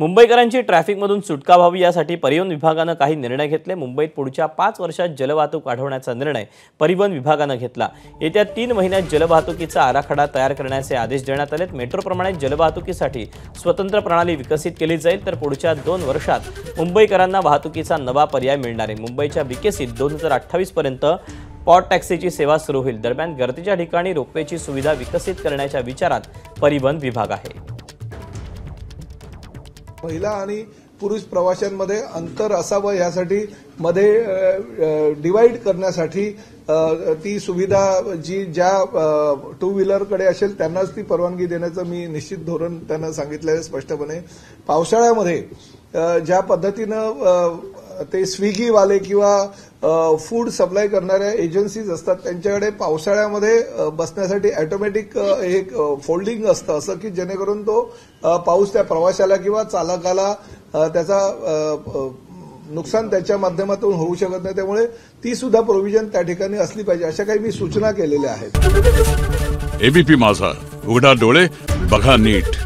मुंबईकरांची ट्रॅफिकमधून सुटका व्हावी यासाठी परिवहन विभागानं काही निर्णय घेतले। मुंबईत पुढच्या 5 वर्षात जलवाहतूक वाढवण्याचा निर्णय परिवहन विभागानं घेतला। येत्या 3 महिन्यात जलवाहतुकीचा आराखडा तयार करण्याचे आदेश देण्यात आलेत। मेट्रोप्रमाणे जलवाहतुकीसाठी स्वतंत्र प्रणाली विकसित केली जाईल, तर पुढच्या 2 वर्षात मुंबईकरांना वाहतुकीचा नवा पर्याय मिळणार आहे। मुंबईच्या विकसित 2028 पर्यंत पॉड टॅक्सीची सेवा सुरू होईल। दरम्यान गर्दीच्या ठिकाणी रोपवेची सुविधा विकसित करण्याच्या विचारात परिवहन विभाग आहे। महिला आणि पुरुष प्रवाशांमध्ये अंतर असावं यासाठी मध्ये डिवाइड करण्यासाठी ती सुविधा ज्या टू व्हीलरकडे असेल त्यांनाच ती परवानगी देण्याचं मी निश्चित धोरण त्यांना सांगितलं आहे स्पष्टपणे। पावसाळ्यामध्ये ज्या पद्धतीनं ते स्विगीवाले किंवा फूड सप्लाय करणाऱ्या एजन्सीज असतात त्यांच्याकडे पावसाळ्यामध्ये बसण्यासाठी ऑटोमॅटिक एक फोल्डिंग असतं, असं की जेणेकरून तो पाऊस त्या प्रवाशाला किंवा चालकाला त्याचा नुकसान त्याच्या माध्यमातून होऊ शकत नाही। त्यामुळे ती सुद्धा प्रोव्हिजन त्या ठिकाणी असली पाहिजे, अशा काही मी सूचना केलेल्या आहेत। एबीपी माझा, उघडा डोळे बघा नीट।